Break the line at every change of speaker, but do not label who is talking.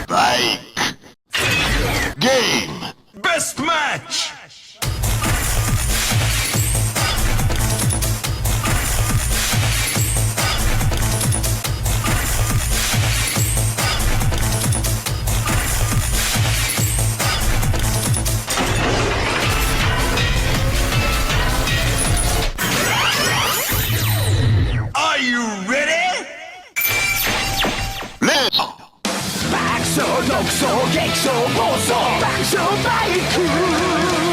Like. Game.
Best match! Are you ready?
Let's.
爆笑独走激走暴走爆笑バイク